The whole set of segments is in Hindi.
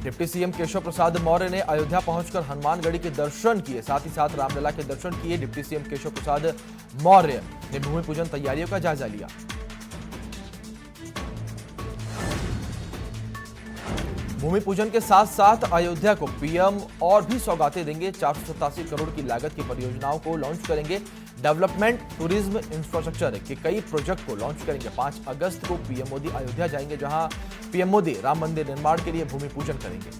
डिप्टी सीएम केशव प्रसाद मौर्य ने अयोध्या पहुंचकर हनुमानगढ़ी के दर्शन किए, साथ ही साथ रामलला के दर्शन किए। डिप्टी सीएम केशव प्रसाद मौर्य ने भूमि पूजन तैयारियों का जायजा लिया। भूमि पूजन के साथ साथ अयोध्या को पीएम और भी सौगातें देंगे। 487 करोड़ की लागत की परियोजनाओं को लॉन्च करेंगे। डेवलपमेंट, टूरिज्म, इंफ्रास्ट्रक्चर के कई प्रोजेक्ट को लॉन्च करेंगे। 5 अगस्त को पीएम मोदी अयोध्या जाएंगे, जहां पीएम मोदी राम मंदिर निर्माण के लिए भूमि पूजन करेंगे।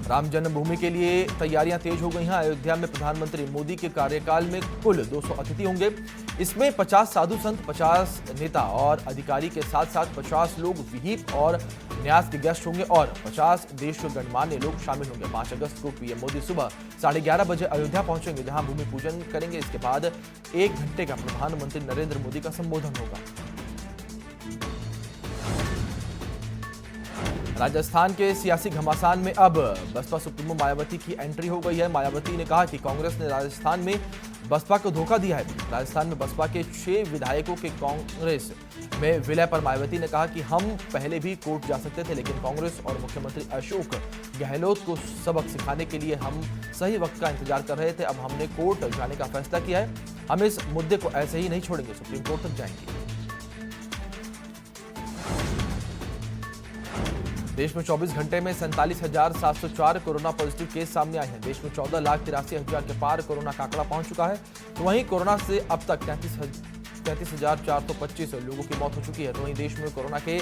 राम जन्मभूमि के लिए तैयारियां तेज हो गई हैं। अयोध्या में प्रधानमंत्री मोदी के कार्यकाल में कुल 200 अतिथि होंगे। इसमें 50 साधु संत, 50 नेता और अधिकारी के साथ साथ 50 लोग विहिप और न्यास के गेस्ट होंगे और 50 देश के गणमान्य लोग शामिल होंगे। 5 अगस्त को पीएम मोदी सुबह 11:30 बजे अयोध्या पहुंचेंगे, जहां भूमि पूजन करेंगे। इसके बाद 1 घंटे का प्रधानमंत्री नरेंद्र मोदी का संबोधन होगा। राजस्थान के सियासी घमासान में अब बसपा सुप्रीमो मायावती की एंट्री हो गई है। मायावती ने कहा कि कांग्रेस ने राजस्थान में बसपा को धोखा दिया है। राजस्थान में बसपा के 6 विधायकों के कांग्रेस में विलय पर मायावती ने कहा कि हम पहले भी कोर्ट जा सकते थे, लेकिन कांग्रेस और मुख्यमंत्री अशोक गहलोत को सबक सिखाने के लिए हम सही वक्त का इंतजार कर रहे थे। अब हमने कोर्ट जाने का फैसला किया है। हम इस मुद्दे को ऐसे ही नहीं छोड़ेंगे, सुप्रीम कोर्ट तक जाएंगे। देश में 24 घंटे में 47,704 कोरोना पॉजिटिव केस सामने आए हैं। देश में 14,83,000 के पार कोरोना का आंकड़ा पहुंच चुका है। तो वहीं कोरोना से अब तक 33,425 लोगों की मौत हो चुकी है। तो वहीं देश में कोरोना के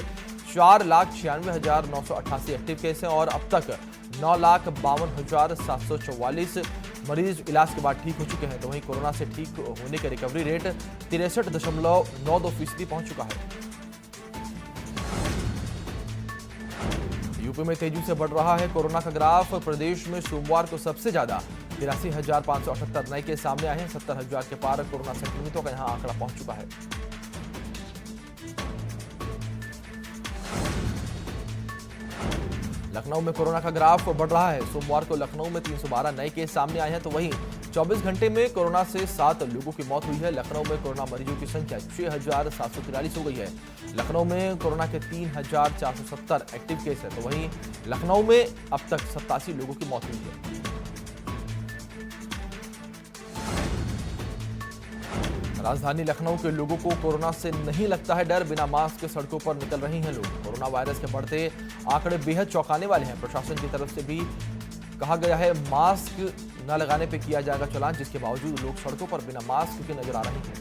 4,96,988 एक्टिव केस हैं और अब तक 9,52,744 मरीज इलाज के बाद ठीक हो चुके हैं। तो वहीं कोरोना से ठीक होने का रिकवरी रेट 63.92% पहुंच चुका है। यूपी में तेजी से बढ़ रहा है कोरोना का ग्राफ। प्रदेश में सोमवार को सबसे ज्यादा 83,578 नए केस सामने आए हैं। 70,000 के पार कोरोना संक्रमितों का यहां आंकड़ा पहुंच चुका है। लखनऊ में कोरोना का ग्राफ बढ़ रहा है। सोमवार को लखनऊ में 312 नए केस सामने आए हैं। तो वहीं 24 घंटे में कोरोना से 7 लोगों की मौत हुई है। लखनऊ में कोरोना मरीजों की संख्या 6,743 हो गई है। लखनऊ में कोरोना के 3,470 एक्टिव केस है। तो वहीं लखनऊ में अब तक 87 लोगों की मौत हुई है। राजधानी लखनऊ के लोगों को कोरोना से नहीं लगता है डर। बिना मास्क के सड़कों पर निकल रहे हैं लोग। कोरोना वायरस के बढ़ते आंकड़े बेहद चौंकाने वाले हैं। प्रशासन की तरफ से भी कहा गया है मास्क न लगाने पर किया जाएगा चालान, जिसके बावजूद लोग सड़कों पर बिना मास्क के नजर आ रहे हैं।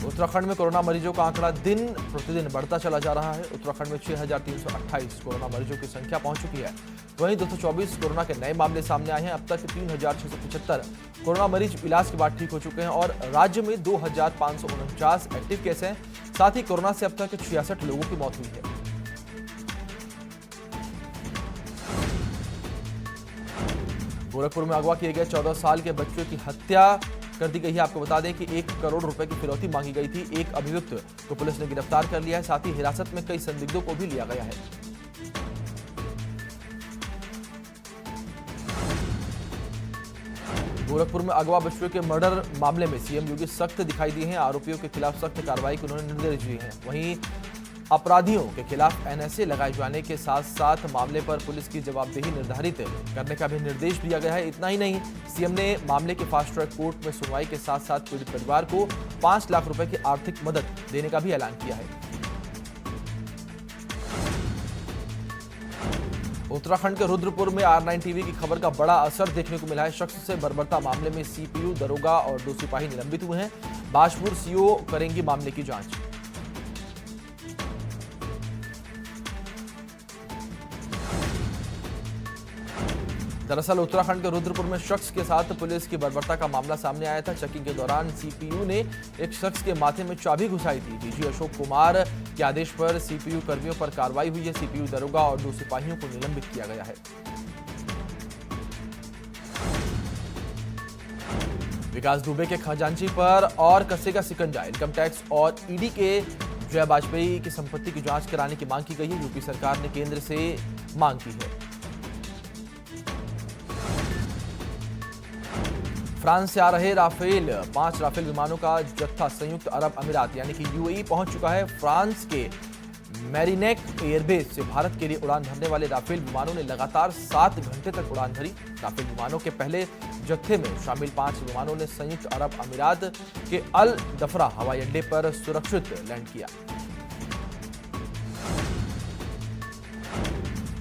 उत्तराखंड में कोरोना मरीजों का आंकड़ा दिन प्रतिदिन बढ़ता चला जा रहा है। उत्तराखंड में 6,328 कोरोना मरीजों की संख्या पहुंच चुकी है। वहीं 224 कोरोना के नए मामले सामने आए हैं। अब तक 3,675 कोरोना मरीज इलाज के बाद ठीक हो चुके हैं और राज्य में 2,549 एक्टिव केस हैं। साथ ही कोरोना से अब तक 66 लोगों की मौत हुई है। गोरखपुर में अगवा किए गए 14 साल के बच्चों की हत्या कर दी गई है। आपको बता दें कि 1 करोड़ रुपए की फिरौती मांगी गई थी। एक अभियुक्त को पुलिस ने गिरफ्तार कर लिया है। साथ ही हिरासत में कई संदिग्धों को भी लिया गया है। गोरखपुर में अगवा बच्चों के मर्डर मामले में सीएम योगी सख्त दिखाई दिए हैं। आरोपियों के खिलाफ सख्त कार्रवाई के उन्होंने निर्देश दिए हैं। वहीं अपराधियों के खिलाफ एनएसए लगाए जाने के साथ साथ मामले पर पुलिस की जवाबदेही निर्धारित करने का भी निर्देश दिया गया है। इतना ही नहीं, सीएम ने मामले के फास्ट ट्रैक कोर्ट में सुनवाई के साथ साथ पीड़ित परिवार को 5 लाख रुपए की आर्थिक मदद देने का भी ऐलान किया है। उत्तराखंड के रुद्रपुर में R9 टीवी की खबर का बड़ा असर देखने को मिला है। शख्स से बर्बरता मामले में सीपीयू, दरोगा और 2 सिपाही निलंबित हुए हैं। बाजपुर सीओ करेंगी मामले की जांच। दरअसल उत्तराखंड के रुद्रपुर में शख्स के साथ पुलिस की बर्बरता का मामला सामने आया था। चेकिंग के दौरान सीपीयू ने एक शख्स के माथे में चाबी घुसाई थी। डीजी अशोक कुमार के आदेश पर सीपीयू कर्मियों पर कार्रवाई हुई है। सीपीयू दरोगा और 2 सिपाहियों को निलंबित किया गया है। विकास दुबे के खजांची पर और कसेगा शिकंजा। इनकम टैक्स और ईडी के जया वाजपेयी की संपत्ति की जांच कराने की मांग की गई है। यूपी सरकार ने केंद्र से मांग की है। फ्रांस से आ रहे राफेल 5 राफेल विमानों का जत्था संयुक्त अरब अमीरात यानी कि यूएई पहुंच चुका है। फ्रांस के मैरिनेक एयरबेस से भारत के लिए उड़ान भरने वाले राफेल विमानों ने लगातार 7 घंटे तक उड़ान भरी। राफेल विमानों के पहले जत्थे में शामिल 5 विमानों ने संयुक्त अरब अमीरात के अल दफरा हवाई अड्डे पर सुरक्षित लैंड किया।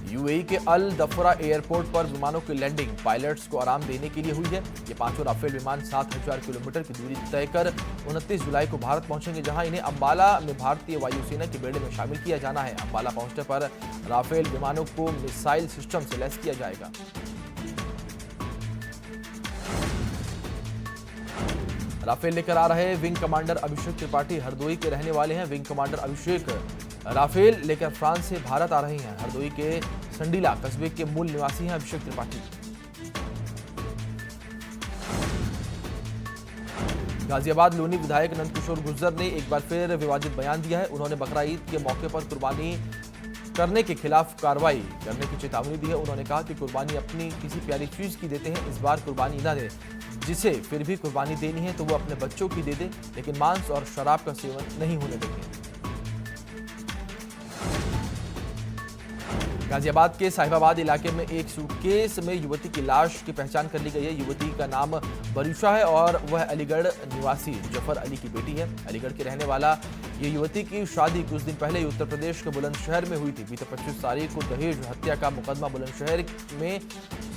यूएई के अल दफरा एयरपोर्ट पर विमानों की लैंडिंग पायलट्स को आराम देने के लिए हुई है। ये 5 राफेल विमान 7000 किलोमीटर की दूरी तय कर 29 जुलाई को भारत पहुंचेंगे, जहां इन्हें अंबाला में भारतीय वायुसेना के बेड़े में शामिल किया जाना है। अंबाला पहुंचने पर राफेल विमानों को मिसाइल सिस्टम से लैस किया जाएगा। राफेल लेकर आ रहे विंग कमांडर अभिषेक त्रिपाठी हरदोई के रहने वाले हैं। विंग कमांडर अभिषेक राफेल लेकर फ्रांस से भारत आ रहे हैं। हरदोई के संडीला कस्बे के मूल निवासी हैं अभिषेक त्रिपाठी। गाजियाबाद लोनी विधायक नंदकिशोर गुर्जर ने एक बार फिर विवादित बयान दिया है। उन्होंने बकरा ईद के मौके पर कुर्बानी करने के खिलाफ कार्रवाई करने की चेतावनी दी है। उन्होंने कहा कि कुर्बानी अपनी किसी प्यारी चीज की देते हैं, इस बार कुर्बानी न दे। जिसे फिर भी कुर्बानी देनी है तो वो अपने बच्चों की दे दे, लेकिन मांस और शराब का सेवन नहीं होने देंगे। गाजियाबाद के साहिबाबाद इलाके में एक सूटकेस में युवती की लाश की पहचान कर ली गई है। युवती का नाम बरूशा है और वह अलीगढ़ निवासी जफर अली की बेटी है। अलीगढ़ के रहने वाला ये युवती की शादी कुछ दिन पहले उत्तर प्रदेश के बुलंदशहर में हुई थी। बीते 25 तारीख को दहेज हत्या का मुकदमा बुलंदशहर में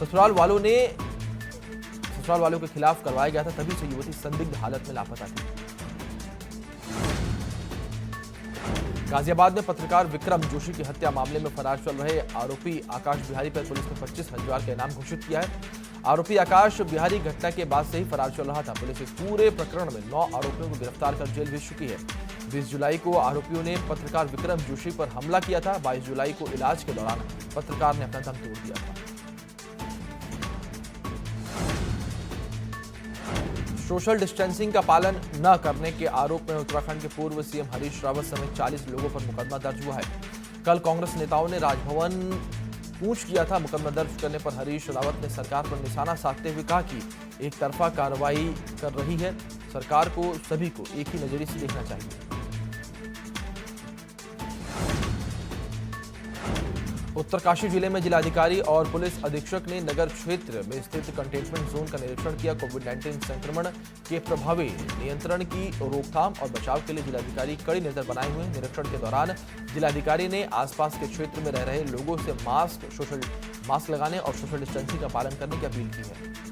ससुराल वालों के खिलाफ करवाया गया था। तभी से युवती संदिग्ध हालत में लापता थी। गाजियाबाद में पत्रकार विक्रम जोशी की हत्या मामले में फरार चल रहे आरोपी आकाश बिहारी पर पुलिस ने 25,000 का इनाम घोषित किया है। आरोपी आकाश बिहारी घटना के बाद से ही फरार चल रहा था। पुलिस इस पूरे प्रकरण में 9 आरोपियों को गिरफ्तार कर जेल भेज चुकी है। 20 जुलाई को आरोपियों ने पत्रकार विक्रम जोशी पर हमला किया था। 22 जुलाई को इलाज के दौरान पत्रकार ने अपना दम तोड़ दिया था। सोशल डिस्टेंसिंग का पालन न करने के आरोप में उत्तराखंड के पूर्व सीएम हरीश रावत समेत 40 लोगों पर मुकदमा दर्ज हुआ है। कल कांग्रेस नेताओं ने राजभवन कूच किया था। मुकदमा दर्ज करने पर हरीश रावत ने सरकार पर निशाना साधते हुए कहा कि एक तरफा कार्रवाई कर रही है, सरकार को सभी को एक ही नजरिए से देखना चाहिए। उत्तरकाशी जिले में जिलाधिकारी और पुलिस अधीक्षक ने नगर क्षेत्र में स्थित कंटेनमेंट जोन का निरीक्षण किया। कोविड-19 संक्रमण के प्रभावी नियंत्रण की रोकथाम और बचाव के लिए जिलाधिकारी कड़ी नजर बनाए हुए। निरीक्षण के दौरान जिलाधिकारी ने आसपास के क्षेत्र में रह रहे लोगों से मास्क लगाने और सोशल डिस्टेंसिंग का पालन करने की अपील की है।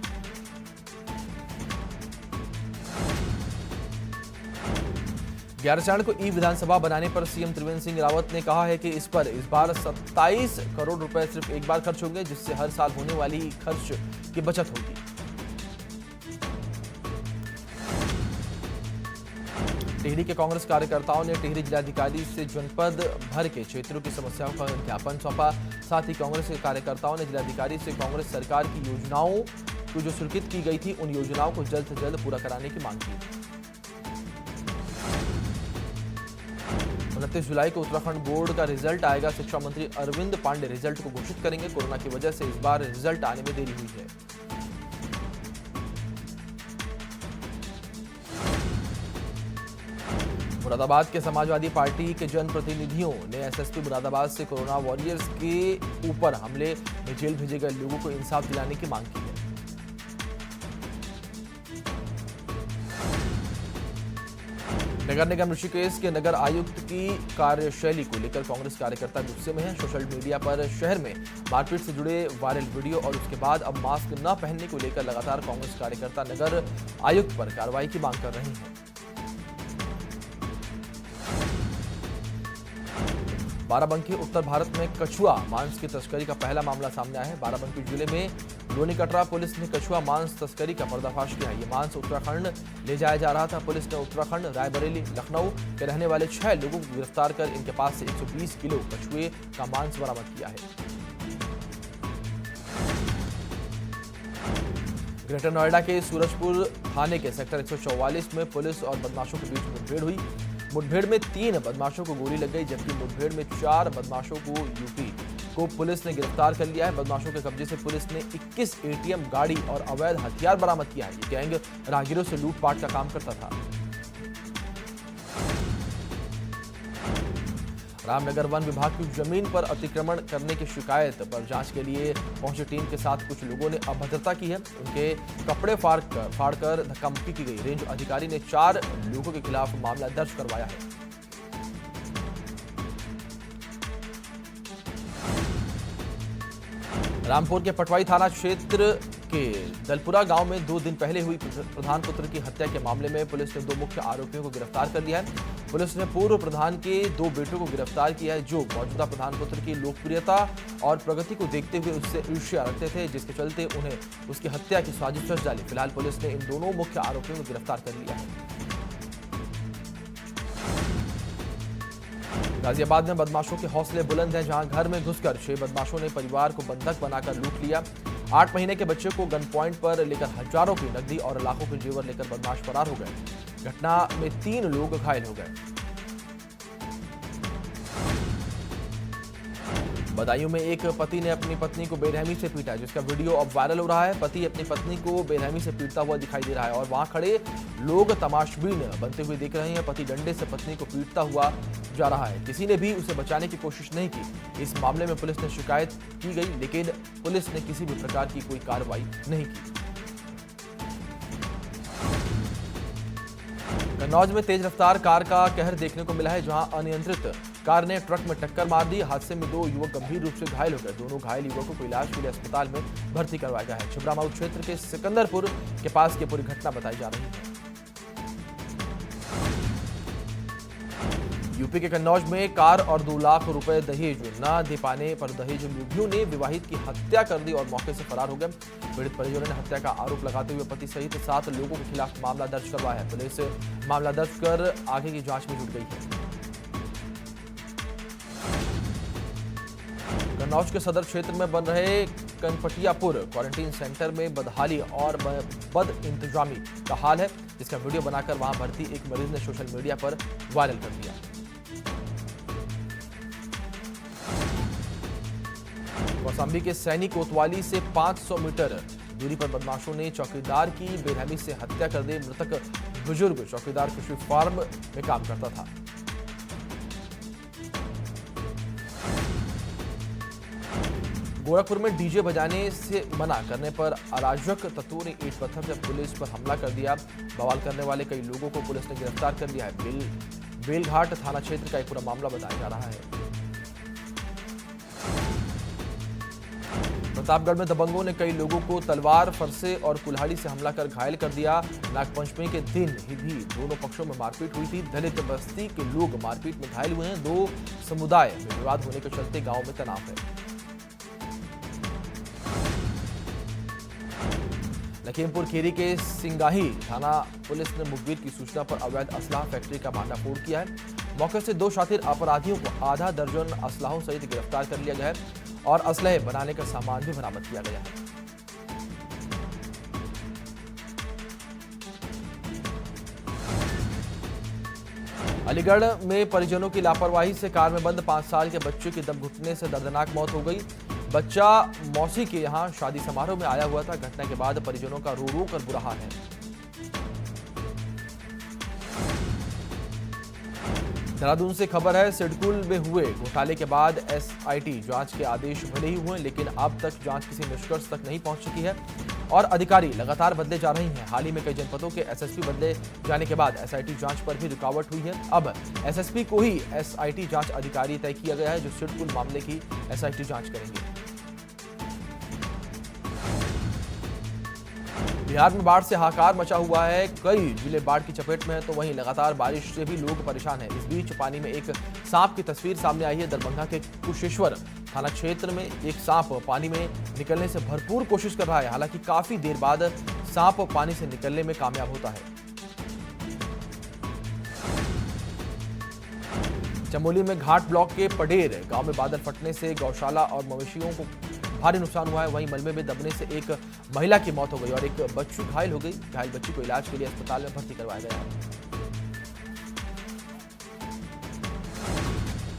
ग्यारहचाण को ई विधानसभा बनाने पर सीएम त्रिवेंद्र सिंह रावत ने कहा है कि इस बार 27 करोड़ रुपए सिर्फ एक बार खर्च होंगे, जिससे हर साल होने वाली खर्च की बचत होगी। टिहरी के कांग्रेस कार्यकर्ताओं ने टिहरी जिलाधिकारी से जनपद भर के क्षेत्रों की समस्याओं का ज्ञापन सौंपा। साथ ही कांग्रेस के कार्यकर्ताओं ने जिलाधिकारी से कांग्रेस सरकार की योजनाओं को जो स्वीकृत की गई थी उन योजनाओं को जल्द से जल्द पूरा कराने की मांग की। 29 जुलाई को उत्तराखंड बोर्ड का रिजल्ट आएगा। शिक्षा मंत्री अरविंद पांडे रिजल्ट को घोषित करेंगे। कोरोना की वजह से इस बार रिजल्ट आने में देरी हुई है। मुरादाबाद के समाजवादी पार्टी के जनप्रतिनिधियों ने एसएसपी मुरादाबाद से कोरोना वॉरियर्स के ऊपर हमले में जेल भेजे गए लोगों को इंसाफ दिलाने की मांग की है। नगर निगम ऋषिकेश के नगर आयुक्त की कार्यशैली को लेकर कांग्रेस कार्यकर्ता गुस्से में हैं। सोशल मीडिया पर शहर में मारपीट से जुड़े वायरल वीडियो और उसके बाद अब मास्क न पहनने को लेकर लगातार कांग्रेस कार्यकर्ता नगर आयुक्त पर कार्रवाई की मांग कर रहे हैं। बाराबंकी उत्तर भारत में कछुआ मांस की तस्करी का पहला मामला सामने आया है। बाराबंकी जिले में लोनी कटरा पुलिस ने कछुआ मांस तस्करी का पर्दाफाश किया है। ये मांस उत्तराखंड ले जाया जा रहा था। पुलिस ने उत्तराखंड, रायबरेली, लखनऊ के रहने वाले 6 लोगों को गिरफ्तार कर इनके पास से 120 किलो कछुए का मांस बरामद किया है। ग्रेटर नोएडा के सूरजपुर थाने के सेक्टर 144 में पुलिस और बदमाशों के बीच मुठभेड़ हुई। मुठभेड़ में 3 बदमाशों को गोली लग गई, जबकि मुठभेड़ में 4 बदमाशों को यूपी को पुलिस ने गिरफ्तार कर लिया है। बदमाशों के कब्जे से पुलिस ने 21 एटीएम, गाड़ी और अवैध हथियार बरामद किया है। ये गैंग राहगीरों से लूटपाट का काम करता था। रामनगर वन विभाग की जमीन पर अतिक्रमण करने की शिकायत पर जांच के लिए पहुंची टीम के साथ कुछ लोगों ने अभद्रता की है। उनके कपड़े फाड़कर धक्का-मुक्की की गई। रेंज अधिकारी ने 4 लोगों के खिलाफ मामला दर्ज करवाया है। रामपुर के पटवाई थाना क्षेत्र के दलपुरा गांव में 2 दिन पहले हुई प्रधान पुत्र की हत्या के मामले में पुलिस ने 2 मुख्य आरोपियों को गिरफ्तार कर लिया है। पुलिस ने पूर्व प्रधान के 2 बेटों को गिरफ्तार किया है, जो मौजूदा प्रधान पुत्र की लोकप्रियता और प्रगति को देखते हुए उससे ईर्ष्या रखते थे, जिसके चलते उन्हें उसकी हत्या की साजिश रच डाली। फिलहाल पुलिस ने इन दोनों मुख्य आरोपियों को गिरफ्तार कर लिया है। गाजियाबाद में बदमाशों के हौसले बुलंद हैं, जहां घर में घुसकर 6 बदमाशों ने परिवार को बंधक बनाकर लूट लिया। 8 महीने के बच्चे को गन पॉइंट पर लेकर हजारों की नकदी और लाखों के जेवर लेकर बदमाश फरार हो गए। घटना में 3 लोग घायल हो गए। बदायूं में एक पति ने अपनी पत्नी को बेरहमी से पीटा, जिसका वीडियो अब वायरल हो रहा है। पति अपनी पत्नी को बेरहमी से पीटता हुआ दिखाई दे रहा है और वहां खड़े लोग तमाशबीन बनते हुए दिख रहे हैं। पति डंडे से पत्नी को पीटता हुआ जा रहा है। किसी ने भी उसे बचाने की कोशिश नहीं की। इस मामले में पुलिस ने शिकायत की गई, लेकिन पुलिस ने किसी भी प्रकार की कोई कार्रवाई नहीं की। कन्नौज में तेज रफ्तार कार का कहर देखने को मिला है, जहां अनियंत्रित कार ने ट्रक में टक्कर मार दी। हादसे में 2 युवक गंभीर रूप से घायल हो गए। दोनों घायल युवकों को इलाज के लिए अस्पताल में भर्ती करवाया गया है। छिबरामऊ क्षेत्र के सिकंदरपुर के पास की पूरी घटना बताई जा रही है। यूपी के कन्नौज में कार और 2 लाख रुपए दहेज न दे पाने पर दहेज लोभियों ने विवाहित की हत्या कर दी और मौके से फरार हो गए। पीड़ित परिजनों ने हत्या का आरोप लगाते हुए पति सहित 7 लोगों के खिलाफ मामला दर्ज करवाया है। पुलिस मामला दर्ज कर आगे की जांच में जुट गई है। कन्नौज के सदर क्षेत्र में बन रहे कनपटियापुर क्वारंटीन सेंटर में बदहाली और बद इंतजामी का हाल है, जिसका वीडियो बनाकर वहां भर्ती एक मरीज ने सोशल मीडिया पर वायरल कर दिया। कौशाम्बी के सैनी कोतवाली से 500 मीटर दूरी पर बदमाशों ने चौकीदार की बेरहमी से हत्या कर दी। मृतक बुजुर्ग चौकीदार कृषि फार्म में काम करता था। गोरखपुर में डीजे बजाने से मना करने पर अराजक तत्वों ने ईंट पत्थर से पुलिस पर हमला कर दिया। बवाल करने वाले कई लोगों को पुलिस ने गिरफ्तार कर लिया है। बेलघाट थाना क्षेत्र का एक पूरा मामला बताया जा रहा है। प्रतापगढ़ में दबंगों ने कई लोगों को तलवार, फरसे और कुल्हाड़ी से हमला कर घायल कर दिया। नागपंचमी के दिन ही भी दोनों पक्षों में मारपीट हुई थी। दलित बस्ती के लोग मारपीट में घायल हुए हैं। 2 समुदाय में विवाद होने के चलते गांव में तनाव है। लखीमपुर खीरी के सिंगाही थाना पुलिस ने मुखबिर की सूचना पर अवैध असलाह फैक्ट्री का भांडाफोड़ किया है। मौके से 2 शातिर अपराधियों को आधा दर्जन असलाहों सहित गिरफ्तार कर लिया गया है और असलहे बनाने का सामान भी बरामद किया गया है। अलीगढ़ में परिजनों की लापरवाही से कार में बंद 5 साल के बच्चे की दम घुटने से दर्दनाक मौत हो गई। बच्चा मौसी के यहां शादी समारोह में आया हुआ था। घटना के बाद परिजनों का रो रो कर बुरा हाल है। देहरादून से खबर है, सिडकुल में हुए घोटाले के बाद एसआईटी जांच के आदेश भले ही हुए, लेकिन अब तक जांच किसी निष्कर्ष तक नहीं पहुंच चुकी है और अधिकारी लगातार बदले जा रहे हैं। हाल ही में कई जनपदों के एसएसपी बदले जाने के बाद एसआईटी जांच पर भी रुकावट हुई है। अब एसएसपी को ही एसआईटी जांच अधिकारी तय किया गया है, जो सिडकुल मामले की एसआईटी जांच करेंगे। बिहार में बाढ़ से हाहाकार मचा हुआ है। कई जिले बाढ़ की चपेट में है, तो वहीं लगातार बारिश से भी लोग परेशान हैं। इस बीच पानी में एक सांप की तस्वीर सामने आई है। दरभंगा के कुशेश्वर थाना क्षेत्र में एक सांप पानी में निकलने से भरपूर कोशिश कर रहा है। हालांकि काफी देर बाद सांप पानी से निकलने में कामयाब होता है। चमोली में घाट ब्लॉक के पडेर गांव में बादल फटने से गौशाला और मवेशियों को भारी नुकसान हुआ है। वहीं मलबे में दबने से एक महिला की मौत हो गई और एक बच्ची घायल हो गई। घायल बच्ची को इलाज के लिए अस्पताल में भर्ती करवाया गया है।